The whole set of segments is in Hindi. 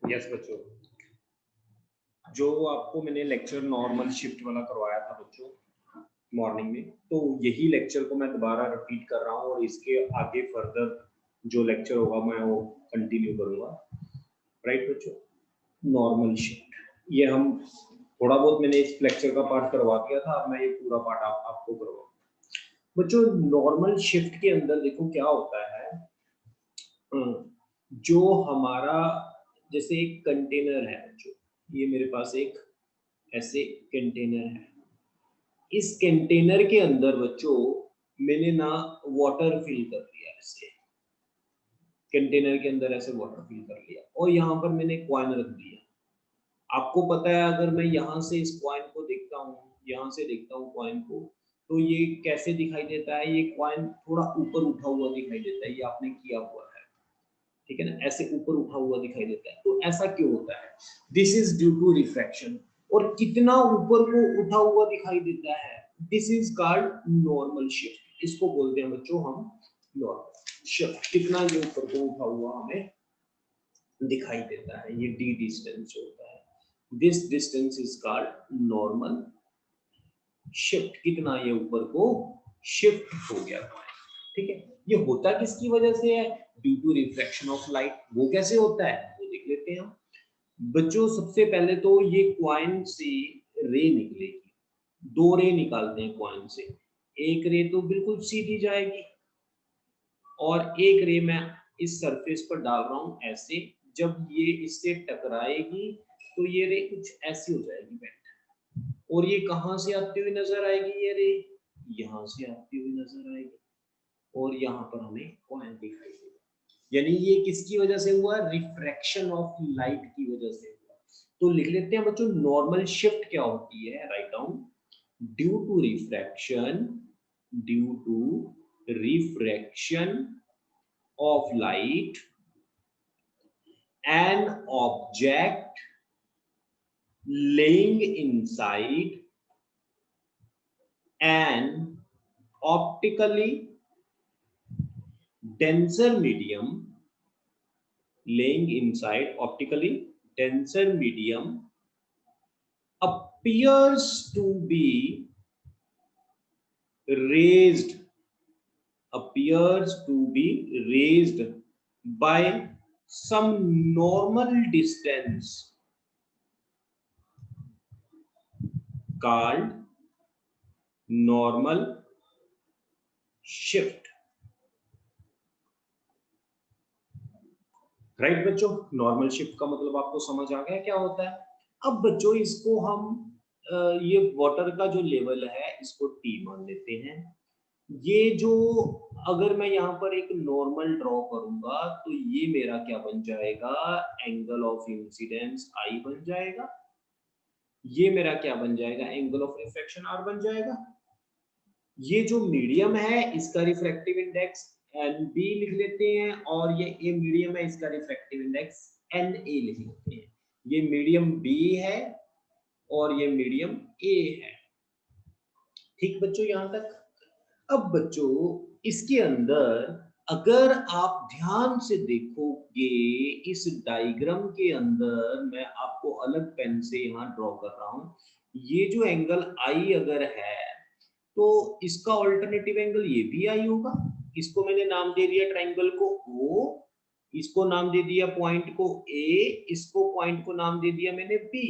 यस बच्चों, जो आपको मैंने लेक्चर नॉर्मल शिफ्ट वाला करवाया था बच्चों मॉर्निंग में, तो यही लेक्चर को मैं दोबारा रिपीट कर रहा हूँ और इसके आगे फर्दर जो लेक्चर होगा मैं वो कंटिन्यू करूँगा। राइट बच्चों, नॉर्मल शिफ्ट ये हम थोड़ा बहुत मैंने इस लेक्चर का पार्ट करवा दिया था, अब मैं ये पूरा पार्ट आपको करवाऊंगा। बच्चों नॉर्मल शिफ्ट के अंदर देखो क्या होता है, जो हमारा जैसे एक कंटेनर है बच्चों, ये मेरे पास एक ऐसे कंटेनर है। इस कंटेनर के अंदर बच्चों मैंने ना वाटर फिल कर दिया, ऐसे कंटेनर के अंदर ऐसे वाटर फिल कर लिया और यहाँ पर मैंने कॉइन रख दिया। आपको पता है अगर मैं यहाँ से इस कॉइन को देखता हूँ, यहाँ से देखता हूँ कॉइन को, तो ये कैसे दिखाई देता है, ये कॉइन थोड़ा ऊपर उठा हुआ दिखाई देता है, ये आपने किया हुआ है, ठीक है ना, ऐसे ऊपर उठा हुआ दिखाई देता है। तो ऐसा क्यों होता है? This is due to refraction. और कितना ऊपर को उठा हुआ दिखाई देता है, this is called normal shift. इसको बोलते हैं बच्चों हम नॉर्मल शिफ्ट। कितना ये ऊपर को उठा हुआ हमें दिखाई देता है, ये डी डिस्टेंस होता है। This distance is called normal shift. कितना ये ऊपर को शिफ्ट हो गया, ठीक है। ये होता किसकी वजह से है? Due to reflection of light. वो कैसे होता है वो देख लेते हैं हम बच्चों। सबसे पहले तो ये क्वाइन से रे निकलेगी, दो रे निकालते हैं क्वाइन से। एक रे तो बिल्कुल सीधी जाएगी और एक रे मैं इस सरफेस पर डाल रहा हूं ऐसे। जब ये इससे टकराएगी तो ये रे कुछ ऐसी हो जाएगी बेंड, और ये कहां से आती हुई नजर आएगी, ये रे यहां से आती हुई नजर आएगी और यहाँ पर हमें पॉइंट दिखाई देगा। यानी ये किसकी वजह से हुआ? रिफ्रैक्शन ऑफ लाइट की वजह से हुआ। तो लिख लेते हैं बच्चों नॉर्मल शिफ्ट क्या होती है। Right down, due to refraction, due to refraction of light, an object laying inside an optically denser medium, laying inside optically denser medium appears to be raised, by some normal distance called normal shift। Right बच्चों, नॉर्मल शिफ्ट का मतलब आपको समझ आ गया क्या होता है। अब बच्चों इसको हम ये वाटर का जो लेवल है इसको टी मान लेते हैं। ये जो अगर मैं यहाँ पर एक नॉर्मल ड्रॉ करूंगा तो ये मेरा क्या बन जाएगा? एंगल ऑफ इंसिडेंस आई बन जाएगा। ये मेरा क्या बन जाएगा? एंगल ऑफ रिफ्रैक्शन आर बन जाएगा। ये जो मीडियम है इसका रिफ्रैक्टिव इंडेक्स एन बी लिख लेते हैं, और ये ए मीडियम है इसका रिफ्रैक्टिव इंडेक्स एन ए लिख लेते हैं। ये मीडियम बी है और ये मीडियम ए है। ठीक बच्चों यहां तक। अब बच्चों इसके अंदर अगर आप ध्यान से देखोगे, इस डायग्राम के अंदर मैं आपको अलग पेन से यहाँ ड्रॉ कर रहा हूँ। ये जो एंगल आई अगर है तो इसका ऑल्टरनेटिव एंगल ये भी आई होगा। इसको मैंने नाम दे दिया ट्रायंगल को ओ, इसको नाम दे दिया पॉइंट को ए, इसको पॉइंट को नाम दे दिया मैंने B.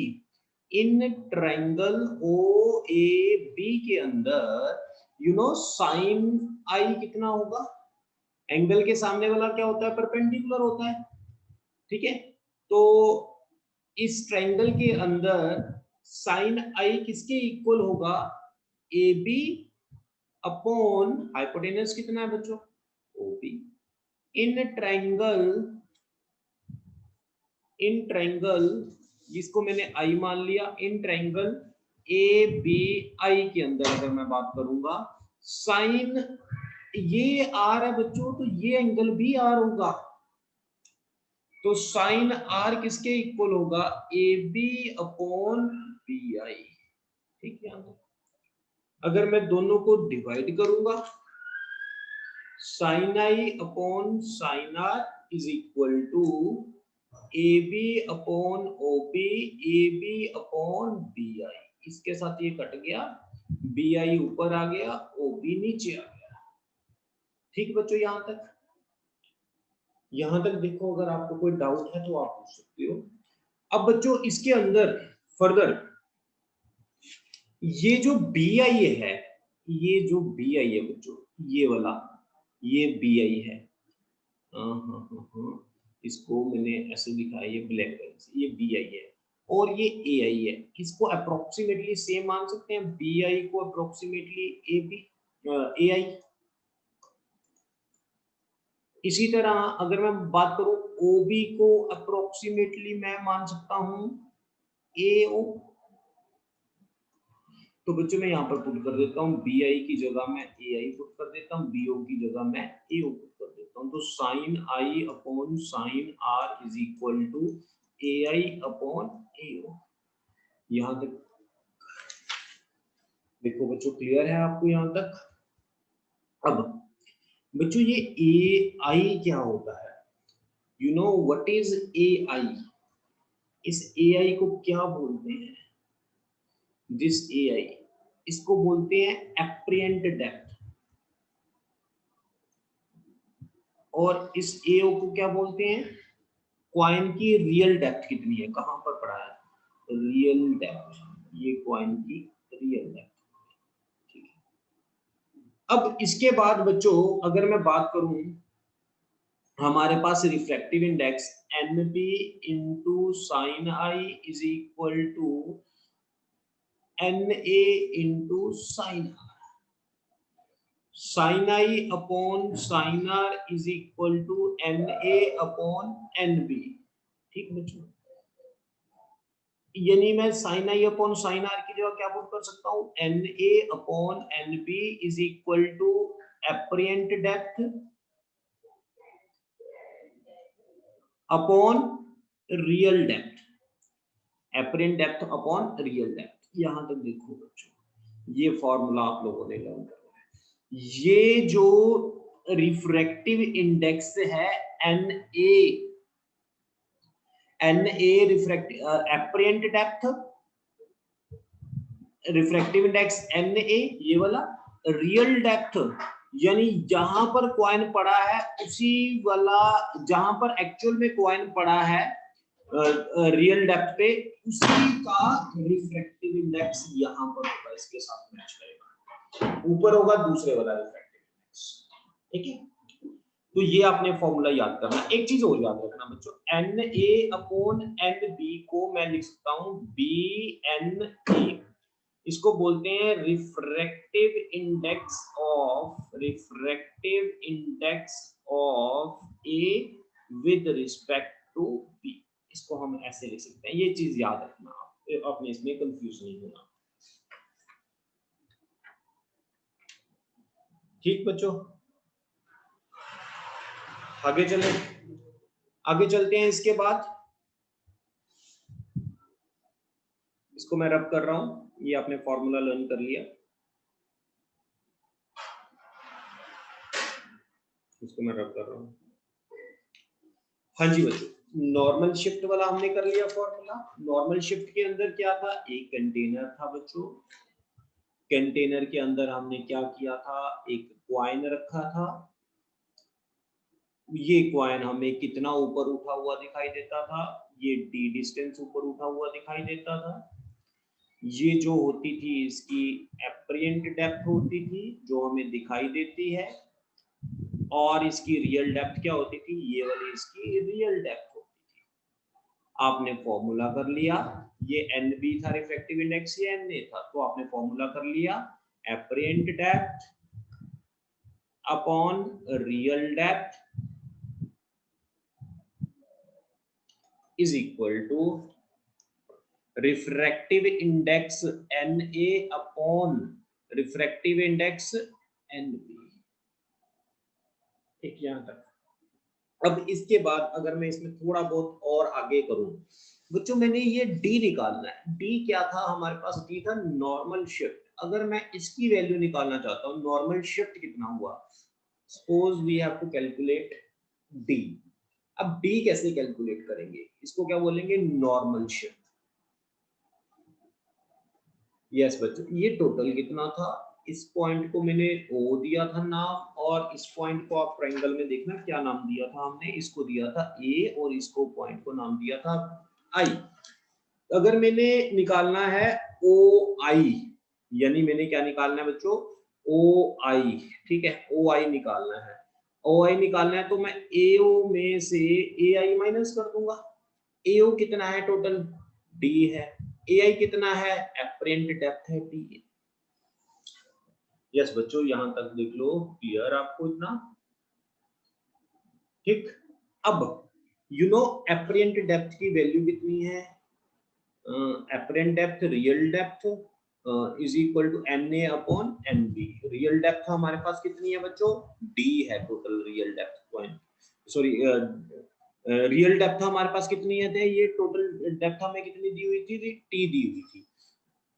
In triangle O A B के अंदर साइन आई कितना होगा? एंगल के सामने वाला क्या होता है? परपेंडिकुलर होता है, ठीक है। तो इस ट्रायंगल के अंदर साइन आई किसके इक्वल होगा? ए बी अपॉन हाइपोटेनस कितना है बच्चों? ओबी। इन ट्रायंगल जिसको मैंने आई मान लिया, in triangle A B I के अंदर अगर मैं बात करूंगा, साइन ये आर है बच्चों, तो ये एंगल भी आर होगा। तो साइन आर किसके इक्वल होगा? A B upon B I. ठीक है, अगर मैं दोनों को डिवाइड करूंगा, sine I upon sine R is equal to A B upon O B, A B upon B I, इसके साथ ये कट गया, बी आई ऊपर आ गया, ओ बी नीचे आ गया। ठीक बच्चों, यहां तक देखो, अगर आपको कोई डाउट है तो आप पूछ सकते हो। अब बच्चों इसके अंदर फर्दर ये जो बी आई है, ये जो बी आई है बच्चों, ये वाला, ये बी आई है, इसको मैंने ऐसे लिखा है, ये ब्लैक कलर से, ये बी आई है और ये ए आई है। इसको अप्रोक्सीमेटली सेम मान सकते हैं, बी आई को अप्रोक्सीमेटली ए बी, ए आई। इसी तरह अगर मैं बात करूं ओ बी को अप्रोक्सीमेटली मैं मान सकता हूं ए ओ। तो बच्चों मैं यहाँ पर पुट कर देता हूँ, बी आई की जगह मैं ए आई पुट कर देता हूँ, बी ओ की जगह मैं ए ओ पुट कर देता हूँ। तो sine I upon sine R is equal to A I upon A O. यहाँ तक देखो बच्चों, क्लियर है आपको यहाँ तक? अब बच्चों ये ए आई क्या होता है? You know what is A I? इस ए आई को क्या बोलते हैं? दिस ए आई, इसको बोलते हैं एप्रिएंट डेप्थ, और इस एओ को क्या बोलते हैं? कॉइन की रियल डेप्थ कितनी है, कहां पर पड़ा है? रियल डेप्थ, ये कॉइन की रियल डेप्थ। ठीक है, अब इसके बाद बच्चों अगर मैं बात करूं, हमारे पास refractive index N B into sine I is equal to N A into sine R. Sine I upon sine R is equal to N A upon N B. ठीक बच्चों, यानी मैं sine I upon sine R की जगह क्या पुट कर सकता हूं? N A upon N B is equal to apparent depth upon real depth, apparent depth upon real depth. यहां तक देखो बच्चों, ये फॉर्मूला आप लोगों ने लर्न करना है। ये जो रिफ्रैक्टिव इंडेक्स है N A refractive apparent depth, refractive index N A ये वाला, रियल डेप्थ यानी जहां पर कॉइन पड़ा है उसी वाला, जहां पर एक्चुअल में कॉइन पड़ा है रियल डेप्थ पे, उसी का रिफ्रैक्टिव इंडेक्स यहां पर होगा, इसके साथ मैच करेगा, ऊपर होगा दूसरे वाला रिफ्रैक्टिव इंडेक्स। ठीक है, तो ये आपने फॉर्मूला याद करना। एक चीज और याद रखना बच्चों, N A upon N B को मैं लिख सकता हूं बी एन ए, इसको बोलते हैं refractive index of A with respect to B. इसको हम ऐसे लिख सकते हैं, ये चीज याद रखना, आप अपने इसमें कंफ्यूज नहीं होना। ठीक बच्चों, आगे चलते हैं। इसके बाद इसको मैं रब कर रहा हूं, ये आपने फॉर्मूला लर्न कर लिया, इसको मैं रब कर रहा हूं। हाँ जी बच्चों, नॉर्मल शिफ्ट वाला हमने कर लिया फॉर्मूला। नॉर्मल शिफ्ट के अंदर क्या था? एक कंटेनर था बच्चों, कंटेनर के अंदर हमने क्या किया था? एक कॉइन रखा था, ये कॉइन हमें कितना ऊपर उठा हुआ दिखाई देता था? ये d डिस्टेंस ऊपर उठा हुआ दिखाई देता था। ये जो होती थी इसकी एप्रिएंट डेप्थ होती थी, जो हमें दिखाई देती है, और इसकी रियल डेप्थ क्या होती थी? ये वाली इसकी रियल डेप्थ होती थी। आपने फॉर्मूला कर लिया, ये एन बी था रिफ्रैक्टिव इंडेक्स, ये एन ए था, तो आपने फॉर्मूला कर लिया, apparent depth upon real depth is equal to refractive index N A upon refractive index N B. ठीक, यहां तक। अब इसके बाद अगर मैं इसमें थोड़ा बहुत और आगे करूं बच्चों, मैंने ये डी निकालना है। डी क्या था हमारे पास? डी था नॉर्मल शिफ्ट। अगर मैं इसकी वैल्यू निकालना चाहता हूं, नॉर्मल शिफ्ट कितना हुआ, suppose we have to calculate D. अब डी कैसे कैलकुलेट करेंगे, इसको क्या बोलेंगे, नॉर्मल शिफ्ट। यस बच्चों, ये टोटल कितना था, इस पॉइंट को मैंने ओ दिया था नाम, और इस पॉइंट को आप ट्रायंगल में देखना क्या नाम दिया था हमने, इसको दिया था ए, और इसको पॉइंट को नाम दिया था आई। अगर मैंने निकालना है ओ आई, यानी मैंने क्या निकालना है बच्चों, ओ आई, ठीक है, ओ आई निकालना है। ओ आई निकालना है तो मैं ए ओ में से ए आई माइनस कर दूंगा। ए ओ कितना है टोटल, डी है। ए आई कितना है, एपरेंट डेप्थ है टी। यस बच्चों, यहां तक देख लो, क्लियर आपको इतना, ठीक। अब यू नो एपरेंट डेप्थ की वैल्यू कितनी है, apparent depth real depth is equal to N A upon N B. Real depth हमारे पास कितनी है बच्चों, डी है total real depth point, sorry real depth हमारे पास कितनी है, ये टोटल डेप्थ हमें कितनी दी हुई थी, टी दी हुई थी।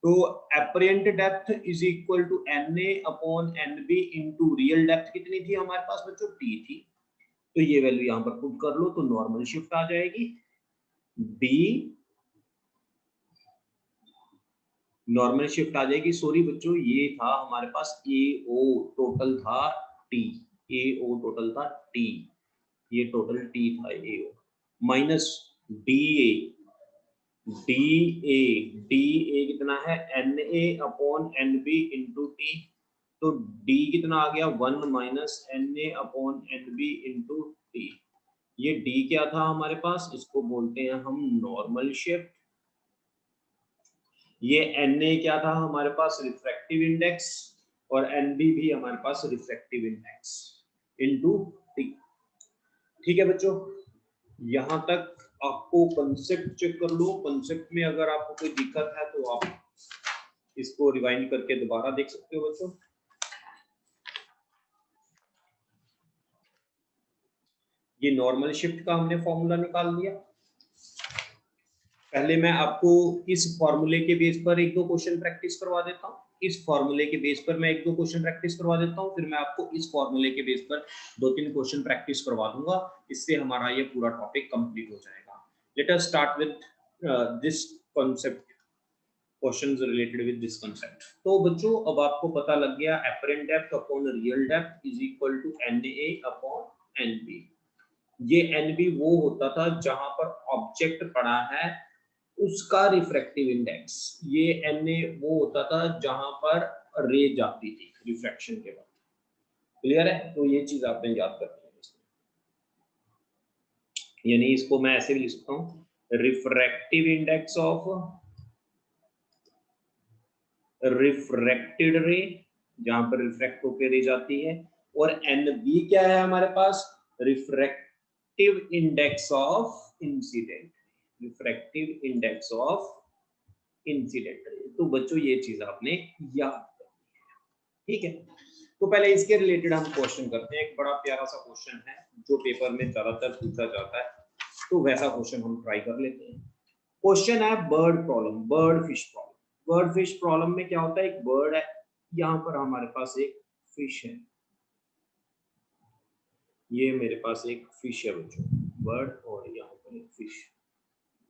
तो apparent depth is equal to N A upon N B into real depth कितनी थी हमारे पास बच्चों, टी थी। तो ये वैल्यू यहाँ पर पुट कर लो तो नॉर्मल शिफ्ट आ जाएगी, डी नॉर्मल शिफ्ट आ जाएगी। सॉरी बच्चों, ये था हमारे पास ए ओ टोटल था टी, ए ओ टोटल था टी, ये टोटल टी था A O, minus D A, D A, D A कितना है, N A upon N B into T. तो डी कितना आ गया, 1 minus N A upon N B into T. ये डी क्या था हमारे पास, इसको बोलते हैं हम नॉर्मल शिफ्ट। ये एन ए क्या था हमारे पास, रिफ्रैक्टिव इंडेक्स, और एन बी भी हमारे पास रिफ्रैक्टिव इंडेक्स इंटू टी। ठीक है बच्चों, यहां तक आपको कंसेप्ट चेक कर लो। कंसेप्ट में अगर आपको कोई दिक्कत है तो आप इसको रिवाइंड करके दोबारा देख सकते हो बच्चों। ये नॉर्मल शिफ्ट का हमने फॉर्मूला निकाल दिया। पहले मैं आपको इस फॉर्मूले के बेस पर एक दो क्वेश्चन प्रैक्टिस करवा देता हूँ, इस फॉर्मूले के बेस पर मैं एक दो क्वेश्चन प्रैक्टिस करवा देता हूँ, फिर मैं आपको इस फॉर्मूले के बेस पर दो तीन क्वेश्चन प्रैक्टिस करवा दूंगा। इससे हमारा ये पूरा टॉपिक कंप्लीट हो जाएगा। Let us start with this concept, questions related with this concept. तो बच्चों अब आपको पता लग गया apparent depth upon real depth is equal to N A upon N B. ये एन बी वो होता था जहां पर ऑब्जेक्ट पड़ा है उसका रिफ्रैक्टिव इंडेक्स, ये एन ए वो होता था जहां पर रे जाती थी रिफ्रैक्शन के बाद। क्लियर है, तो ये चीज आपने याद करनी है। यानी इसको मैं ऐसे भी लिख सकता हूँ, रिफ्रैक्टिव इंडेक्स ऑफ रिफ्रैक्टेड रे, जहां पर रिफ्रैक्ट होकर रे जाती है, और एन बी क्या है हमारे पास, refractive index of incident, refractive index of incident ray. तो बच्चों ये चीज आपने याद करनी है, ठीक है। तो पहले इसके रिलेटेड हम क्वेश्चन करते हैं। एक बड़ा प्यारा सा क्वेश्चन है जो पेपर में ज्यादातर पूछा जाता है, तो वैसा क्वेश्चन हम ट्राई कर लेते हैं। क्वेश्चन है bird problem, bird fish problem. Bird fish problem में क्या होता है, एक बर्ड है, यहाँ पर हमारे पास एक फिश है, ये मेरे पास एक फिश है बच्चों, बर्ड, और यहाँ पर एक फिश,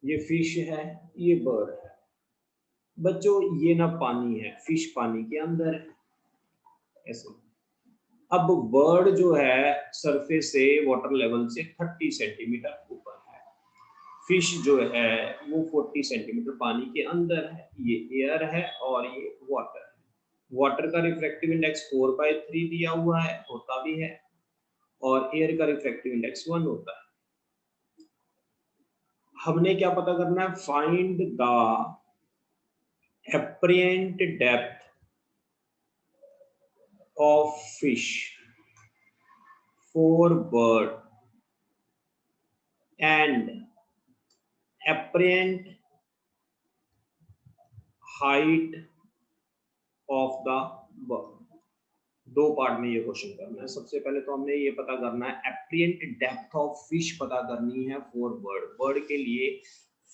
ये फिश है, ये बर्ड है बच्चों। ये ना पानी है, फिश पानी के अंदर है ऐसे। अब बर्ड जो है सरफेस से वाटर लेवल से 30 सेंटीमीटर ऊपर है, फिश जो है वो 40 सेंटीमीटर पानी के अंदर है, ये एयर है और ये वाटर है। वाटर का रिफ्रैक्टिव इंडेक्स 4/3 दिया हुआ है, होता भी है, और एयर का रिफ्रैक्टिव इंडेक्स 1 होता है। हमने क्या पता करना है, find the apparent depth of fish for bird and apparent height of the bird। दो पार्ट में ये क्वेश्चन करना है। सबसे पहले तो हमने ये पता करना है apparent depth ऑफ फिश पता करनी है फॉर बर्ड। बर्ड के लिए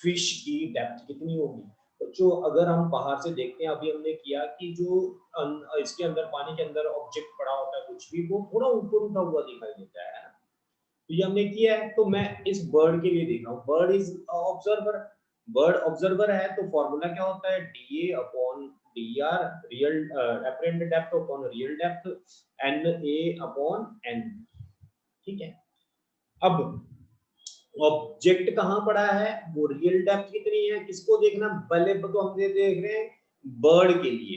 फिश की डेप्थ कितनी होगी बच्चों। अगर हम बाहर से देखते हैं, अभी हमने किया कि जो इसके अंदर पानी के अंदर ऑब्जेक्ट पड़ा होता है कुछ भी, वो थोड़ा ऊपर उठा हुआ दिखाई देता है, तो ये हमने किया है। तो मैं इस बर्ड के लिए देख रहा हूँ, bird is observer, bird observer है, तो फॉर्मूला क्या होता है, D A upon D R, real apparent depth upon real depth, N A upon N. ठीक है, अब ऑब्जेक्ट कहाँ पड़ा है, वो रियल डेप्थ कितनी है, किसको देखना, पहले तो हम देख रहे हैं बर्ड के लिए,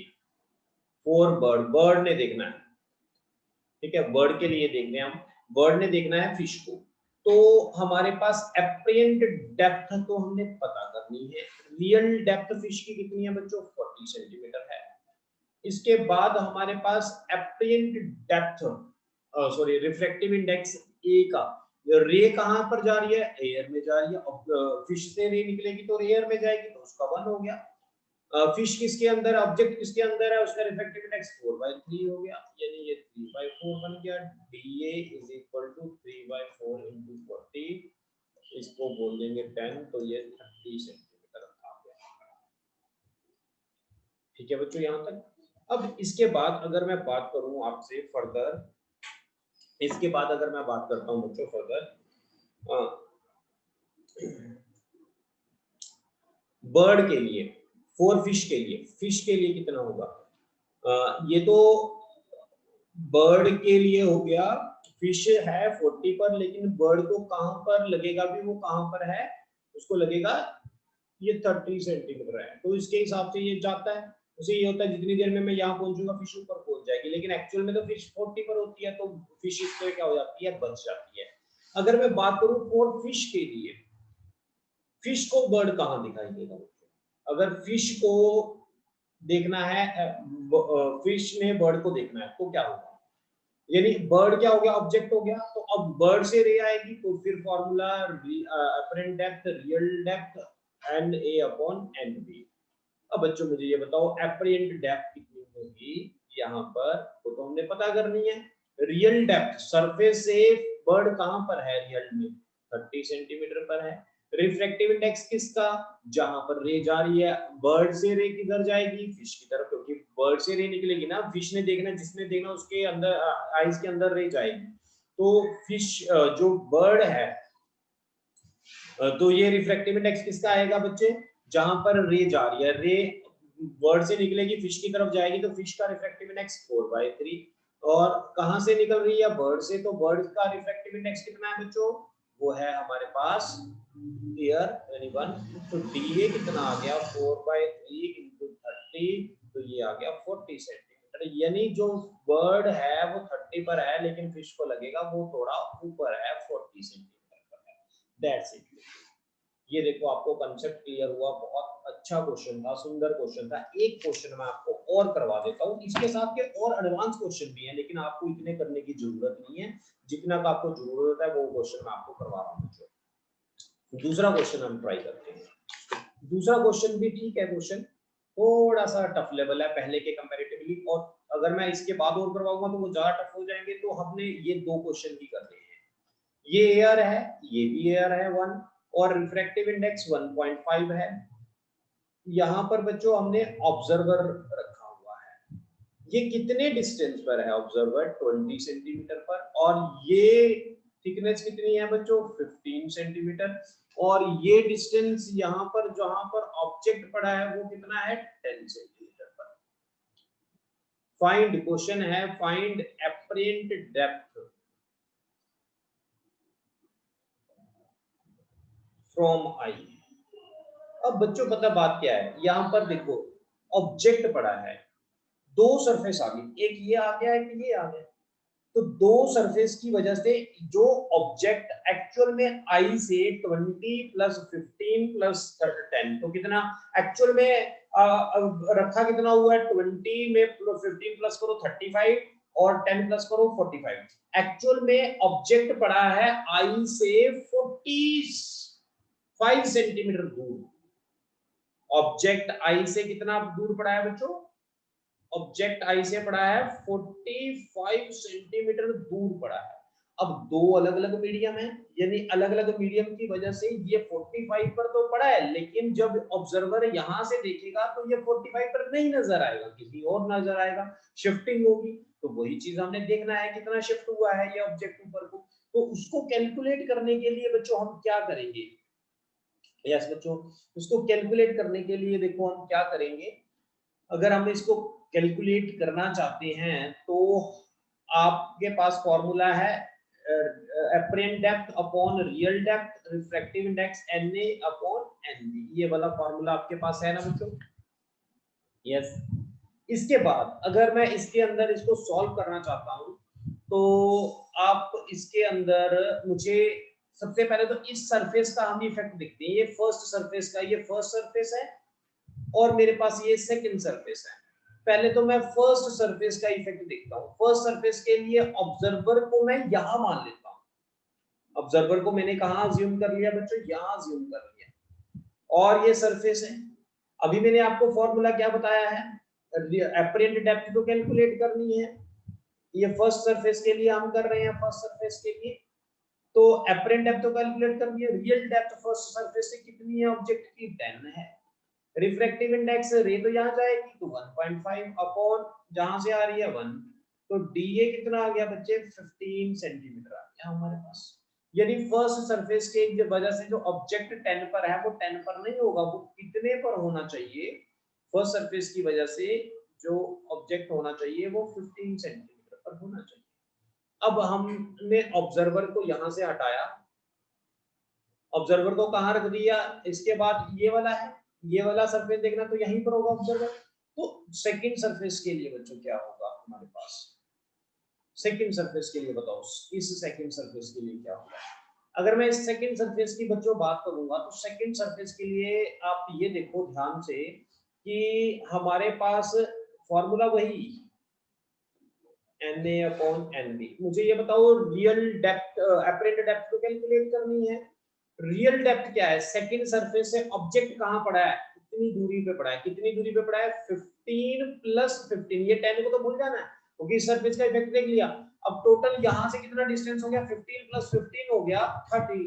फॉर बर्ड, बर्ड ने देखना है। ठीक है, बर्ड के लिए देख रहे हैं हम, बर्ड ने देखना है फिश को। तो हमारे पास एपरेंट डेप्थ तो हमने पता करनी है, रियल डेप्थ फिश की कितनी है बच्चों, 40 सेंटीमीटर है। इसके बाद हमारे पास apparent depth, sorry refractive index A का, रे कहां पर जा रही है, एयर में जा रही है, फिश से रे निकलेगी तो एयर में जाएगी, तो उसका 1 हो गया। फिश किसके अंदर, ऑब्जेक्ट किसके अंदर है, उसका रिफ्रैक्टिव इंडेक्स 4/3 हो गया, यानी ये 3/4 बन गया। D A is equal to 3/4 into 40, इसको बोल देंगे 10, तो ये 30 सेंटीमीटर आ गया। ठीक है बच्चों यहाँ तक। अब इसके बाद अगर मैं बात करूं आपसे फर्दर, इसके बाद अगर मैं बात करता हूं बच्चों फर्दर, बर्ड के लिए, फोर फिश के लिए, फिश के लिए कितना होगा, ये तो बर्ड के लिए हो गया, फिश है 40 पर, लेकिन बर्ड को कहां पर लगेगा भी, वो कहां पर है, उसको लगेगा ये 30 सेंटीमीटर है, तो इसके हिसाब से ये जाता है, उसे ये होता है जितनी देर में मैं यहाँ पहुंचूंगा फिश ऊपर पहुंच जाएगी, लेकिन एक्चुअल में तो फिश 40 पर होती है, तो फिश इससे क्या हो जाती है, बच जाती है। अगर मैं बात करूं फोर फिश के लिए, फिश को बर्ड कहां दिखाई देगा, अगर फिश को देखना है, फिश ने बर्ड को देखना है तो क्या होगा, यानी बर्ड क्या हो गया, ऑब्जेक्ट हो गया, तो अब बर्ड से रे आएगी, तो फिर formula apparent depth real depth N A upon N B. अब बच्चों मुझे ये बताओ अपरेंट डेप्थ कितनी होगी यहाँ पर, तो हमने पता करनी है। रियल डेप्थ सरफेस से बर्ड कहां पर है, रियल में 30 सेंटीमीटर पर है। रिफ्रैक्टिव इंडेक्स किसका, जहां पर रे जा रही है, बर्ड से रे किधर जाएगी, फिश की तरफ, क्योंकि बर्ड से रे निकलेगी ना, फिश ने देखना, जिसने देखना उसके अंदर आईज के अंदर रे जाएगी, तो फिश जो बर्ड है, तो ये रिफ्रैक्टिव इंडेक्स किसका आएगा बच्चे, जहां पर रे जा रही है, रे बर्ड से निकलेगी फिश की तरफ जाएगी, तो फिश का रिफ्रैक्टिव इंडेक्स 4/3, और कहां से निकल रही है, बर्ड से, तो बर्ड का रिफ्रैक्टिव इंडेक्स कितना है बच्चों, वो है हमारे पास क्लियर एनीवन, तो डीए कितना आ गया 4/3 into 30, तो ये आ गया 40 सेंटीमीटर, यानी जो बर्ड है वो 30 पर है, लेकिन फिश को लगेगा वो थोड़ा ऊपर है, 40 सेंटीमीटर पर है। That's it. ये देखो आपको कंसेप्ट क्लियर हुआ, बहुत अच्छा क्वेश्चन था, सुंदर क्वेश्चन था। एक क्वेश्चन मैं आपको और करवा देता हूँ, इसके साथ के और एडवांस क्वेश्चन भी हैं, लेकिन आपको इतने करने की जरूरत नहीं है, जितना का आपको जरूरत है वो क्वेश्चन मैं आपको करवा रहा हूँ। दूसरा क्वेश्चन हम ट्राई करते हैं। दूसरा क्वेश्चन भी ठीक है, क्वेश्चन थोड़ा सा टफ लेवल है पहले के कंपैरेटिवली, और अगर मैं इसके बाद और करवाऊंगा तो वो ज्यादा टफ हो जाएंगे, तो हमने ये दो क्वेश्चन भी करने हैं। ये एयर है, ये भी एयर है 1, और रिफ्रैक्टिव इंडेक्स 1.5 है। यहाँ पर बच्चों हमने ऑब्जर्वर रखा हुआ है, ये कितने डिस्टेंस पर है ऑब्जर्वर, 20 सेंटीमीटर पर, और ये थिकनेस कितनी है बच्चों, 15 सेंटीमीटर, और ये डिस्टेंस यहाँ पर जहां पर ऑब्जेक्ट पड़ा है वो कितना है, 10 सेंटीमीटर पर। फाइंड, क्वेश्चन है find apparent depth from I. अब बच्चों पता बात क्या है, यहाँ पर देखो ऑब्जेक्ट पड़ा है, दो सरफेस आ गई, एक ये आ गया एक ये आ गया, तो दो सरफेस की वजह से जो ऑब्जेक्ट एक्चुअल में आई से 20 प्लस 15 प्लस 10, तो कितना एक्चुअल में रखा कितना हुआ है, 20 में 15 प्लस करो 35 और 10 प्लस करो 45, एक्चुअल में ऑब्जेक्ट पड़ा है आई से 45 सेंटीमीटर दूर। ऑब्जेक्ट आई से कितना दूर पड़ा है बच्चों, ऑब्जेक्ट आई से पड़ा है 45 सेंटीमीटर दूर पड़ा है। अब दो अलग अलग मीडियम है, यानी अलग अलग मीडियम की वजह से ये 45 पर तो पड़ा है, लेकिन जब ऑब्जर्वर यहां से देखेगा तो ये 45 पर नहीं नजर आएगा, किसी और नजर आएगा, शिफ्टिंग होगी, तो वही चीज हमने देखना है कितना शिफ्ट हुआ है ये ऑब्जेक्ट ऊपर को। तो उसको कैलकुलेट करने के लिए बच्चों हम क्या करेंगे? यस बच्चों, उसको कैलकुलेट करने के लिए देखो हम क्या करेंगे, अगर हम इसको कैलकुलेट करना चाहते हैं तो आपके पास फॉर्मूला है apparent depth upon real depth refractive index Na upon Nb, ये वाला फॉर्मूला आपके पास है ना बच्चों? यस। इसके बाद अगर मैं इसके अंदर इसको सॉल्व करना चाहता हूं तो आप इसके अंदर मुझे सबसे पहले तो इस सरफेस का हम इफेक्ट देखते हैं, ये फर्स्ट सरफेस का, ये फर्स्ट सरफेस है और मेरे पास ये सेकंड सरफेस है। पहले तो मैं फर्स्ट सरफेस का इफेक्ट देखता हूँ। फर्स्ट सरफेस के लिए ऑब्जर्वर को मैं यहां मान लेता हूँ। ऑब्जर्वर को मैंने कहां अज्यूम कर लिया बच्चों? यहां अज्यूम कर लिया। और ये सरफेस है। अभी मैंने आपको फॉर्मूला क्या बताया है? एपरेंट डेप्थ तो कैलकुलेट करनी है, ये फर्स्ट सरफेस के लिए हम कर रहे हैं, फर्स्ट सरफेस के लिए तो एपरेंट डेप्थ तो कैलकुलेट करनी है। रियल डेप्थ फर्स्ट सरफेस से कितनी है ऑब्जेक्ट की? 10 है। रिफ्रैक्टिव इंडेक्स रे तो यहां जाएगी तो 1.5 अपॉन जहां से आ रही है 1, तो डीए कितना आ गया बच्चे? 15 सेंटीमीटर आ गया हमारे पास। यानी फर्स्ट सरफेस के वजह से जो ऑब्जेक्ट 10 पर है वो 10 पर नहीं होगा, वो कितने पर होना चाहिए? फर्स्ट सरफेस की वजह से जो ऑब्जेक्ट होना चाहिए वो 15 सेंटीमीटर पर होना चाहिए। अब हमने ऑब्जर्वर को यहां से हटाया, ऑब्जर्वर को कहां रख दिया? इसके बाद ये वाला है, ये वाला सरफेस देखना तो यहीं पर होगा ऑब्जर्वर। तो सेकंड सरफेस के लिए बच्चों क्या होगा हमारे पास? सेकंड सरफेस के लिए बताओ, इस सेकंड सरफेस के लिए क्या होगा? अगर मैं इस सेकंड सरफेस की बच्चों बात करूंगा तो सेकंड सरफेस के लिए आप ये देखो ध्यान से कि हमारे पास फॉर्मूला वही Na अपॉन Nb। मुझे ये बताओ रियल डेप्थ एपरेंट डेप्थ तो कैलकुलेट करनी है। रियल डेप्थ क्या है? सेकंड सरफेस से ऑब्जेक्ट कहां पड़ा है? कितनी दूरी पे पड़ा है? कितनी दूरी पे पड़ा है? 15 प्लस 15, ये 10 को तो भूल जाना है क्योंकि इस सरफेस का इफेक्ट देख लिया। अब टोटल यहां से कितना डिस्टेंस हो गया? 15 प्लस 15 हो गया 30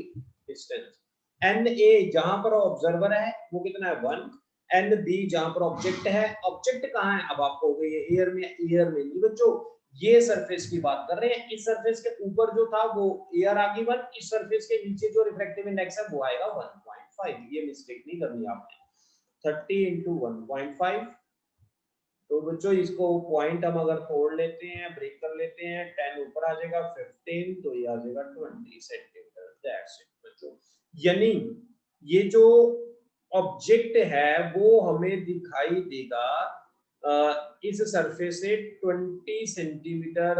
डिस्टेंस। Na जहां पर ऑब्जर्वर है वो कितना है? 1। Nb जहां पर ऑब्जेक्ट है, ऑब्जेक्ट कहां है? अब आपको हो गई है एयर में, एयर में नहीं बच्चों, ये सरफेस की बात कर रहे हैं। इस सरफेस के ऊपर जो था वो एयर आ गई 1, इस सरफेस के नीचे जो रिफ्रैक्टिव इंडेक्स है वो आएगा 1.5। ये मिस्टेक नहीं करनी आपने। 30 into 1.5, तो बच्चों इसको पॉइंट हम अगर तोड़ लेते हैं, ब्रेक कर लेते हैं, 10 ऊपर आ जाएगा, 15 तो ये आ जाएगा 20 सेंटीमीटर। दैट्स इट बच्चों। यानी ये जो ऑब्जेक्ट है वो हमें दिखाई देगा इस सरफेस से 20 सेंटीमीटर,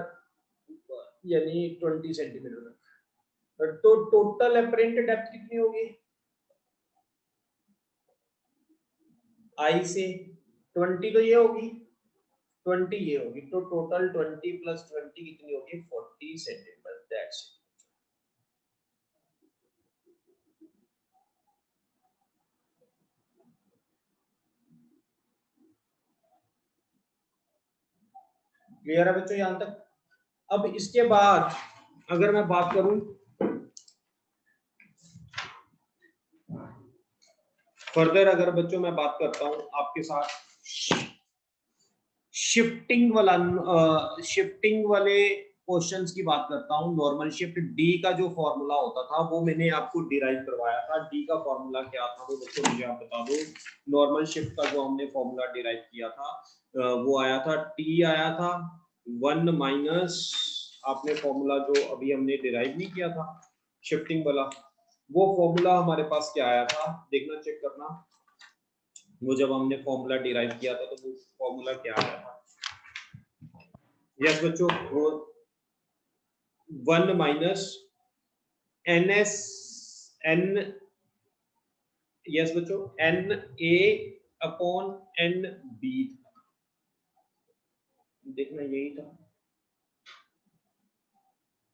यानी 20 सेंटीमीटर। तो टोटल अपरेंट डेप्थ कितनी होगी? आई से 20 तो ये होगी, 20 ये होगी, तो टोटल 20 प्लस 20 कितनी होगी? 40 सेंटीमीटर। That's it. क्लियर है बच्चों यहां तक? अब इसके बाद अगर मैं बात करूं फर्दर, अगर बच्चों मैं बात करता हूं आपके साथ शिफ्टिंग वाले क्वेश्चंस की बात करता हूं। नॉर्मल शिफ्ट डी का जो फॉर्मूला होता था वो मैंने आपको डिराइव करवाया था। डी का फॉर्मूला क्या था वो बच्चों मुझे आप बता दो। नॉर्मल शिफ्ट का जो हमने फॉर्मूला डिराइव किया था वो आया था, टी आया था 1 माइनस, आपने फॉर्मूला जो अभी हमने डिराइव नहीं किया था शिफ्टिंग वाला, वो फॉर्मूला हमारे पास क्या आया था देखना, चेक करना। वो जब हमने फॉर्मूला डिराइव किया था तो वो फॉर्मूला क्या आया था? यस बच्चों, वो 1 minus N S N, yes बच्चों, N A upon N B, देखना यही था,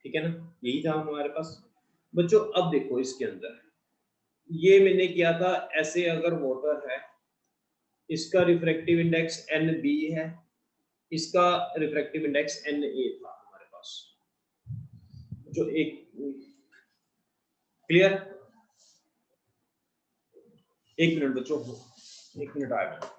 ठीक है ना, यही था हमारे पास बच्चों। अब देखो इसके अंदर ये मैंने किया था ऐसे, अगर वाटर है इसका रिफ्रैक्टिव इंडेक्स एन बी है, इसका रिफ्रैक्टिव इंडेक्स एन ए था हमारे पास, जो एक क्लियर। एक मिनट बच्चों, एक मिनट आएगा।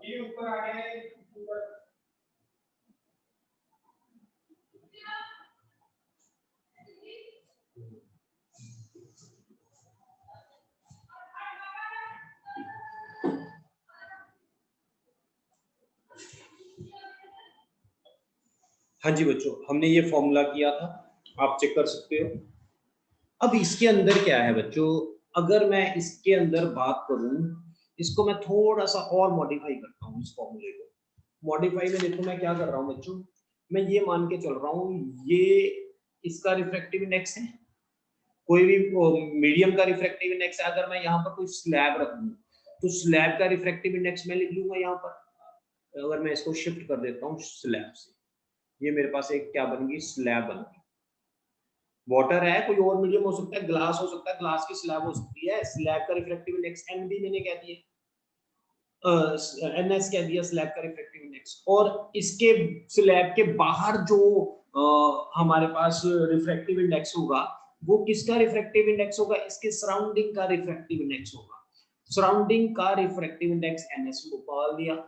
ये ऊपर आ गया है हाँ जी बच्चों, हमने ये फॉर्मूला किया था, आप चेक कर सकते हो। अब इसके अंदर क्या है बच्चों, अगर मैं इसके अंदर बात करूं, इसको मैं थोड़ा सा और मॉडिफाई करता हूं। इस फॉर्मूले को मॉडिफाई में देखो मैं क्या कर रहा हूं बच्चों, मैं ये मान के चल रहा हूं ये इसका रिफ्रैक्टिव इंडेक्स है, कोई भी मीडियम का रिफ्रैक्टिव इंडेक्स है। अगर मैं यहाँ पर कोई स्लैब रख दूं तो स्लैब का रिफ्रैक्टिव इंडेक्स मैं लिख लूंगा यहाँ पर। अगर मैं इसको शिफ्ट कर देता हूँ स्लैब से, ये मेरे पास एक क्या बन गई, स्लैब बन गई। वाटर है, कोई और मीडियम हो सकता है, ग्लास हो सकता है, ग्लास की स्लैब हो सकती है। स्लैब का रिफ्रैक्टिव इंडेक्स एन भी मैंने कह दिया, एनएस कह दिया स्लैब का रिफ्रैक्टिव इंडेक्स। और इसके स्लैब के बाहर जो हमारे पास रिफ्रैक्टिव इंडेक्स होगा वो किसका रिफ्रैक्टिव इंडेक्स होगा, इसके सराउंडिंग का रिफ्रैक्टिव इंडेक्स होगा। सराउंडिंग का रिफ्रैक्टिव इंडेक्स एनएस को पाल दिया,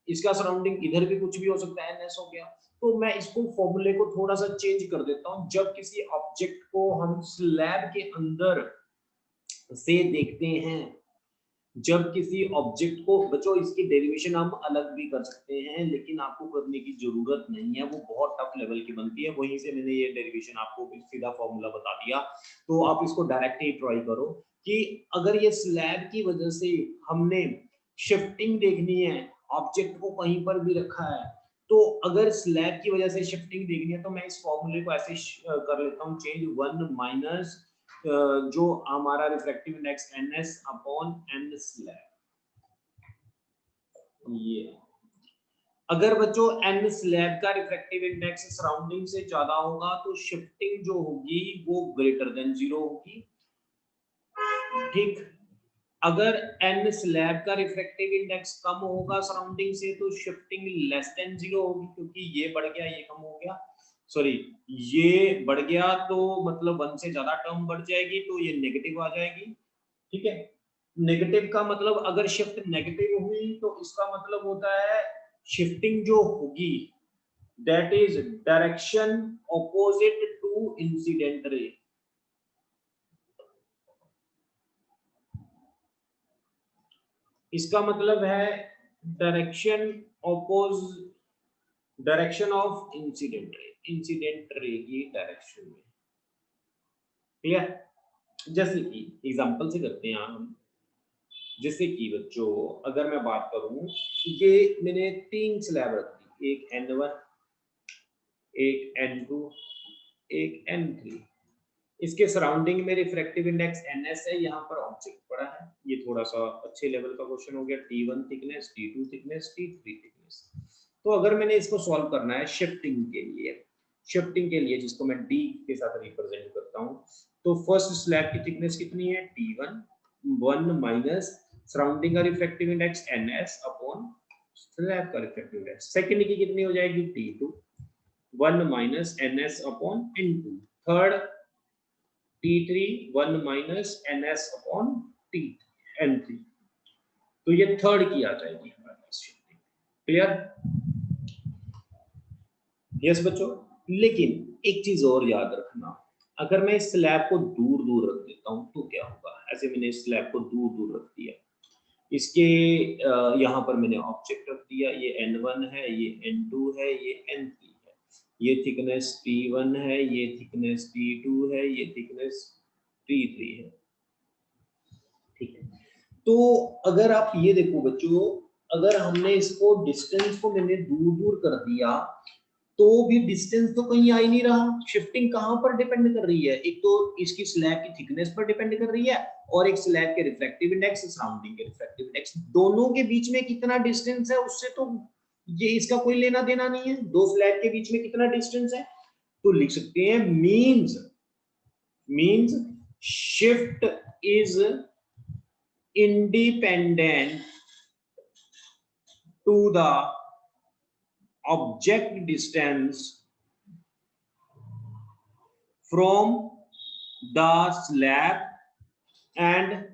इसका सराउंडिंग इधर भी कुछ भी हो सकता है, एनएस हो गया। तो मैं इसको फॉर्मूले को थोड़ा सा चेंज कर देता हूं। जब किसी ऑब्जेक्ट को हम स्लैब के अंदर से देखते हैं, जब किसी ऑब्जेक्ट को, बच्चों इसकी डेरिवेशन हम अलग भी कर सकते हैं लेकिन आपको करने की जरूरत नहीं है, वो बहुत टफ लेवल की बनती है। वहीं से मैंने ये डेरिवेशन आपको सीधा फॉर्मूला बता दिया, तो आप इसको डायरेक्ट ही ट्राई करो कि अगर ये स्लैब की वजह से हमने शिफ्टिंग देखनी है, ऑब्जेक्ट को कहीं पर भी रखा है, तो अगर स्लैब की वजह से शिफ्टिंग देखनी है तो मैं इस फॉर्मूले को ऐसे कर लेता हूँ चेंज, 1 माइनस जो हमारा refractive index ns upon n slab. ये अगर बच्चों n स्लैब का रिफ्रैक्टिव इंडेक्स सराउंडिंग से ज्यादा होगा तो शिफ्टिंग जो होगी वो ग्रेटर देन 0 होगी, ठीक। अगर n स्लैब का रिफ्रैक्टिव इंडेक्स कम होगा सराउंडिंग से तो शिफ्टिंग लेस देन 0 होगी, क्योंकि ये बढ़ गया ये कम हो गया, सॉरी ये बढ़ गया तो मतलब 1 से ज्यादा टर्म बढ़ जाएगी तो ये नेगेटिव आ जाएगी, ठीक है। नेगेटिव का मतलब अगर शिफ्ट नेगेटिव हुई तो इसका मतलब होता है शिफ्टिंग जो होगी that is direction opposite to incident ray. इसका मतलब है direction opposite direction of incident ray की डायरेक्शन में, क्लियर। जैसे कि एग्जांपल से करते हैं हम, जैसे कि बच्चों अगर मैं बात करूं, ये मैंने 3 स्लैब रख दी, एक n1, एक n2, एक n3। इसके सराउंडिंग में रिफ्रैक्टिव इंडेक्स ns है, यहाँ पर ऑब्जेक्ट पड़ा है। ये थोड़ा सा अच्छे लेवल का क्वेश्चन हो गया, t1 thickness, t2 thickness, t3 thickness. तो अगर मैंने इसको सॉल्व करना है शिफ्टिंग के लिए जिसको मैं d के साथ रिप्रेजेंट करता हूँ, तो फर्स्ट स्लैब की थिकनेस कितनी है, t1, 1 माइनस सराउंडिंग का refractive index ns upon slab का रिफ्रैक्टिव इंडेक्स। सेकंड की कितनी हो जाएगी, t2, 1 minus ns upon n2। Third T3 1 minus ns upon n3। तो ये थर्ड की आ जाएगी हमारे पास शिफ्टिंग, क्लियर। यस बच्चों, लेकिन एक चीज और याद रखना, अगर मैं इस स्लैब को दूर दूर रख देता हूं तो क्या होगा। ऐसे मैंने इस स्लैब को दूर दूर रख दिया, इसके यहाँ पर मैंने ऑब्जेक्ट रख दिया, ये n1 है, ये n2 है, ये n3 है, ये थिकनेस t1 है, ये थिकनेस t2 है, ये थिकनेस t3 है, ठीक है। तो अगर आप ये देखो बच्चों, अगर हमने इसको डिस्टेंस को मैंने दूर दूर कर दिया तो भी डिस्टेंस तो कहीं आ ही नहीं रहा। शिफ्टिंग कहां पर डिपेंड कर रही है, एक तो इसकी स्लैब की थिकनेस पर डिपेंड कर रही है और एक स्लैब के रिफ्रैक्टिव इंडेक्स, सराउंडिंग के रिफ्रैक्टिव इंडेक्स, दोनों के बीच में कितना डिस्टेंस है उससे तो ये इसका कोई लेना देना नहीं है। दो स्लैब के बीच में कितना डिस्टेंस है तो लिख सकते हैं means means shift is independent to the object distance from the slab and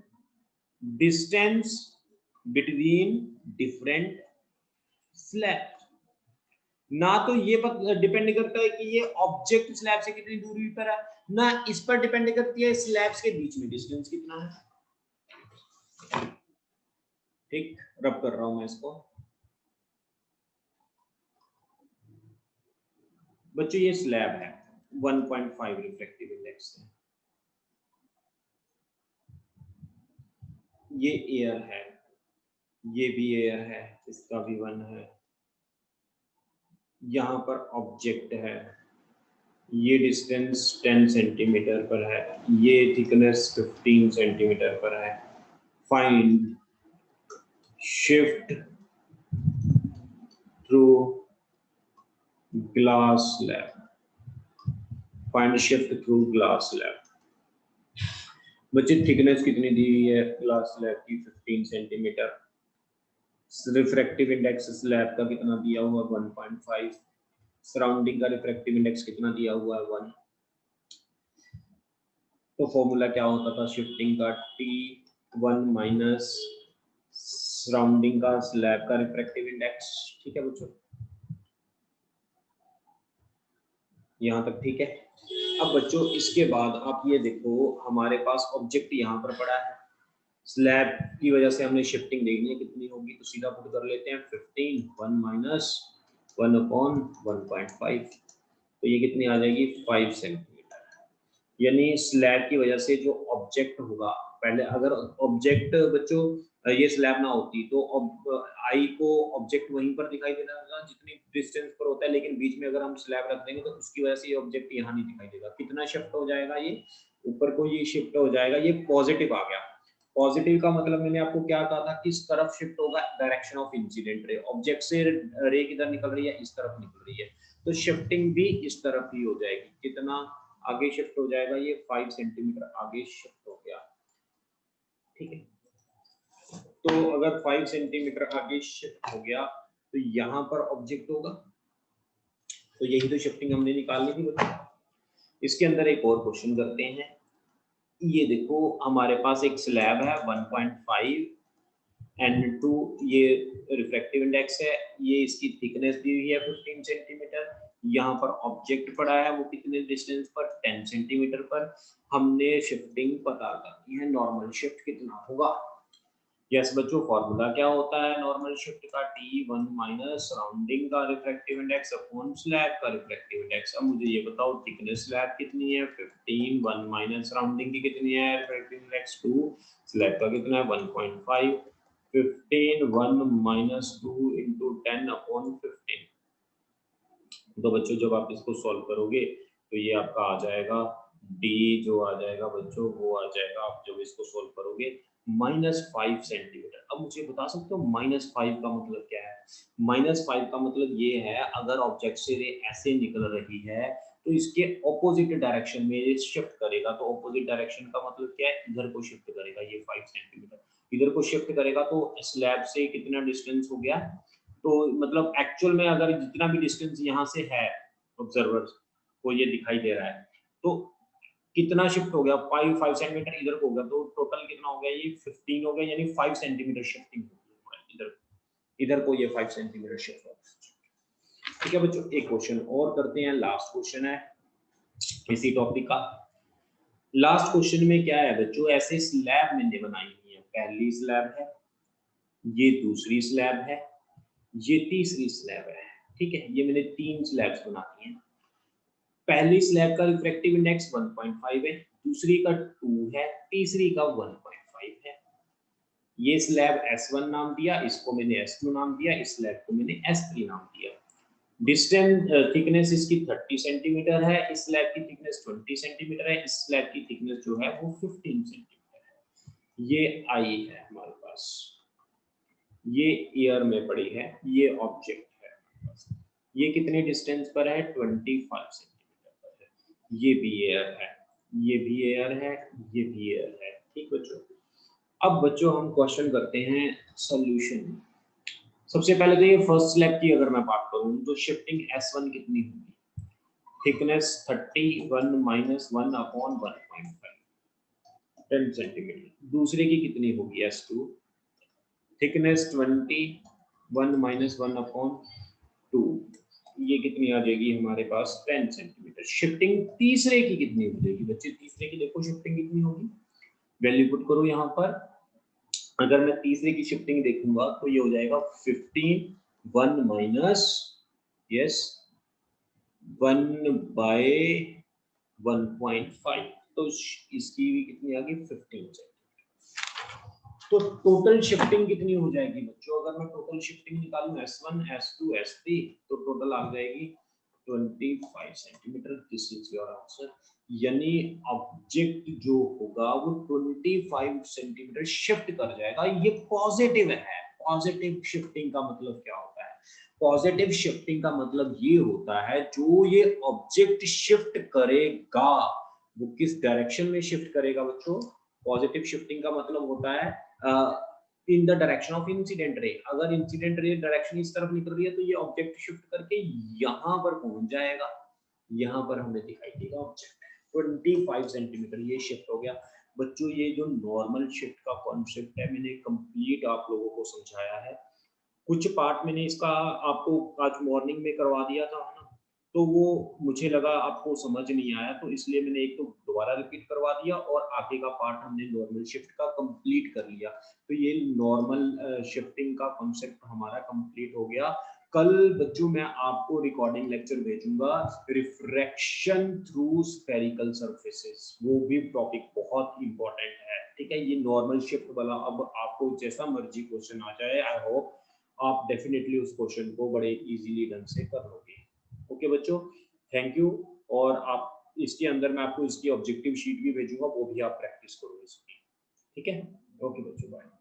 distance between different slabs. ना तो ये डिपेंड करता है कि ये ऑब्जेक्ट स्लैब से कितनी दूरी पर है, ना इस पर डिपेंड करती है स्लैब्स के बीच में डिस्टेंस कितना है। ठीक, रब कर रहा हूं मैं इसको। बच्चों ये स्लैब है, 1.5 रिफ्रैक्टिव इंडेक्स है, ये एयर है, ये भी एयर है, इसका भी 1 है, यहाँ पर ऑब्जेक्ट है, ये डिस्टेंस 10 सेंटीमीटर पर है, ये थिकनेस 15 सेंटीमीटर पर है। Find shift through glass slab, find shift through glass slab. बच्चे थिकनेस कितनी दी हुई है ग्लास स्लैब की, 15 सेंटीमीटर। रिफ्रैक्टिव इंडेक्स स्लैब का कितना दिया हुआ, 1.5। सराउंडिंग का रिफ्रैक्टिव इंडेक्स कितना दिया हुआ है, 1। तो फॉर्मूला क्या होता था शिफ्टिंग का, T1 माइनस सराउंडिंग का स्लैब का रिफ्रैक्टिव इंडेक्स। ठीक है बच्चों, यहाँ तक ठीक है। अब बच्चों इसके बाद आप ये देखो, हमारे पास ऑब्जेक्ट यहाँ पर पड़ा है, स्लैब की वजह से हमने शिफ्टिंग देखनी है कितनी होगी, तो सीधा पुट कर लेते हैं 15, 1 माइनस 1/1.5, तो ये कितनी आ जाएगी, 5 सेंटीमीटर। यानी स्लैब की वजह से जो ऑब्जेक्ट होगा, पहले अगर ऑब्जेक्ट बच्चों ये स्लैब ना होती तो आई को ऑब्जेक्ट वहीं पर दिखाई देगा जितनी डिस्टेंस पर होता है, लेकिन बीच में अगर हम स्लैब रख देंगे तो उसकी वजह से ये ऑब्जेक्ट यहाँ नहीं दिखाई देगा। कितना शिफ्ट हो जाएगा, ये ऊपर को ये शिफ्ट हो जाएगा, ये पॉजिटिव आ गया। पॉजिटिव का मतलब मैंने आपको क्या कहा था, किस तरफ शिफ्ट होगा, डायरेक्शन ऑफ इंसिडेंट रे। ऑब्जेक्ट से रे किधर निकल रही है, इस तरफ निकल रही है, तो शिफ्टिंग भी इस तरफ ही हो जाएगी। कितना आगे शिफ्ट हो जाएगा, ये 5 सेंटीमीटर आगे शिफ्ट हो गया। ठीक है, तो अगर 5 सेंटीमीटर आगे शिफ्ट हो गया तो यहाँ पर ऑब्जेक्ट होगा, तो यही तो शिफ्टिंग हमने निकालनी थी बच्चों। इसके अंदर एक और क्वेश्चन करते हैं। ये देखो हमारे पास एक स्लैब है 1.5 N2, ये रिफ्रैक्टिव इंडेक्स है, ये इसकी थिकनेस दी हुई है 15 सेंटीमीटर, यहाँ पर ऑब्जेक्ट पड़ा है वो कितने डिस्टेंस पर, 10 सेंटीमीटर पर। हमने शिफ्टिंग पता करनी है, नॉर्मल शिफ्ट कितना होगा। यस बच्चों, फॉर्मूला क्या होता है नॉर्मल शिफ्ट का, T1 माइनस सराउंडिंग का रिफ्रैक्टिव इंडेक्स अपॉन स्लैब का रिफ्रैक्टिव इंडेक्स। अब मुझे ये बताओ थिकनेस स्लैब कितनी है, 15, 1 माइनस सराउंडिंग की कितनी है, रिफ्रैक्टिव इंडेक्स 2, स्लैब का कितना है 1.5, 15, 1 माइनस 2 इंटू 10 अपॉन 15। तो बच्चों जब आप इसको सॉल्व करोगे तो ये आपका आ जाएगा D, जो आ जाएगा बच्चों वो आ जाएगा, आप जब इसको सॉल्व करोगे -5 सेंटीमीटर। अब मुझे बता सकते हो -5 का मतलब क्या है। -5 का मतलब ये है, अगर ऑब्जेक्ट से रे ऐसे निकल रही है तो इसके ऑपोजिट डायरेक्शन में ये शिफ्ट करेगा। तो ऑपोजिट डायरेक्शन का मतलब क्या है, इधर को शिफ्ट करेगा, ये 5 सेंटीमीटर इधर को शिफ्ट करेगा, तो स्लैब से कितना डिस्टेंस हो गया, तो मतलब एक्चुअल में अगर जितना भी डिस्टेंस यहाँ से है ऑब्जर्वर को ये दिखाई दे रहा है, तो कितना शिफ्ट हो गया, 5 सेंटीमीटर इधर को हो गया, तो टोटल कितना हो गया, ये 15 हो गया, यानी 5 सेंटीमीटर शिफ्टिंग हो गई इधर इधर को, ये 5 सेंटीमीटर शिफ्ट हो गया। ठीक है बच्चों, एक क्वेश्चन और करते हैं, लास्ट क्वेश्चन है इसी टॉपिक का। लास्ट क्वेश्चन में क्या है बच्चों, ऐसे स्लैब मैंने बनाई हुई है, पहली स्लैब है, ये दूसरी स्लैब है, ये तीसरी स्लैब है। ठीक है, ये मैंने 3 स्लैब्स बनाई हैं। पहली स्लैब का रिफ्रैक्टिव इंडेक्स 1.5 है, दूसरी का 2 है, तीसरी का 1.5 है। ये स्लैब S1 नाम दिया, इसको मैंने S2 नाम दिया, इस स्लैब को मैंने S3 नाम दिया। डिस्टेंस थिकनेस इसकी 30 सेंटीमीटर है, इस स्लैब की थिकनेस 20 सेंटीमीटर है, इस स्लैब की थिकनेस जो है वो 15 सेंटीमीटर है। ये आई है हमारे पास, ये एयर में पड़ी है, ये ऑब्जेक्ट है, ये कितने डिस्टेंस पर है, 25 सेंटीमीटर पर है, ये भी एयर है, ये भी एयर है, ये भी एयर है। ठीक बच्चों, अब बच्चों हम क्वेश्चन करते हैं सॉल्यूशन। सबसे पहले तो ये फर्स्ट स्लैब की अगर मैं बात करूं तो शिफ्टिंग S1 कितनी होगी? Thickness 31 minus 1 upon 1.5, 10 centimetre. दूसरे की कितनी होगी? S2, थिकनेस 21 माइनस 1 अपॉन 2, ये कितनी आ जाएगी हमारे पास? 10 सेंटीमीटर। शिफ्टिंग तीसरे की कितनी हो जाएगी बच्चे? तीसरे की देखो शिफ्टिंग कितनी होगी, वैल्यू पुट करो यहाँ पर। अगर मैं तीसरे की शिफ्टिंग देखूंगा तो ये हो जाएगा 15 1 माइनस यस 1/1.5, तो इसकी भी कितनी आ गई? 15 से। तो टोटल शिफ्टिंग कितनी हो जाएगी बच्चों? अगर मैं टोटल शिफ्टिंग निकालूं S1 S2 S3 तो टोटल आ जाएगी 25 centimetre. This is your answer. यानी ऑब्जेक्ट जो होगा वो 25 सेंटीमीटर शिफ्ट कर जाएगा। ये पॉजिटिव है। पॉजिटिव शिफ्टिंग का मतलब क्या होता है? पॉजिटिव शिफ्टिंग का मतलब ये होता है जो ये ऑब्जेक्ट शिफ्ट करेगा वो किस डायरेक्शन में शिफ्ट करेगा बच्चों? पॉजिटिव शिफ्टिंग का मतलब होता है in the direction of incident रे। अगर इंसिडेंट रे डायरेक्शन इस तरफ निकल रही है तो ये ऑब्जेक्ट शिफ्ट करके यहाँ पर पहुंच जाएगा, यहाँ पर हमें दिखाई देगा ऑब्जेक्ट। 25 सेंटीमीटर ये शिफ्ट हो गया बच्चों। ये जो नॉर्मल शिफ्ट का कॉन्सेप्ट है मैंने कंप्लीट आप लोगों को समझाया है। कुछ पार्ट मैंने इसका आपको आज मॉर्निंग में करवा दिया था ना, तो वो मुझे लगा आपको समझ नहीं आया, तो इसलिए मैंने एक तो दोबारा रिपीट करवा दिया और आगे का पार्ट हमने नॉर्मल शिफ्ट का कंप्लीट कर लिया। तो ये नॉर्मल शिफ्टिंग का कॉन्सेप्ट हमारा कंप्लीट हो गया। कल बच्चों मैं आपको रिकॉर्डिंग लेक्चर भेजूंगा रिफ्रैक्शन थ्रू स्फेरिकल सरफेसेस, वो भी टॉपिक बहुत इंपॉर्टेंट है। ठीक है, ये नॉर्मल शिफ्ट वाला अब आपको जैसा मर्जी क्वेश्चन आ जाए, आई होप आप डेफिनेटली उस क्वेश्चन को बड़े इजीली ढंग से कर लोगे। ओके बच्चों, थैंक यू। और आप इसके अंदर मैं आपको इसकी ऑब्जेक्टिव शीट भी भेजूंगा, वो भी आप प्रैक्टिस करो इसकी। ठीक है, ओके बच्चों, बाय।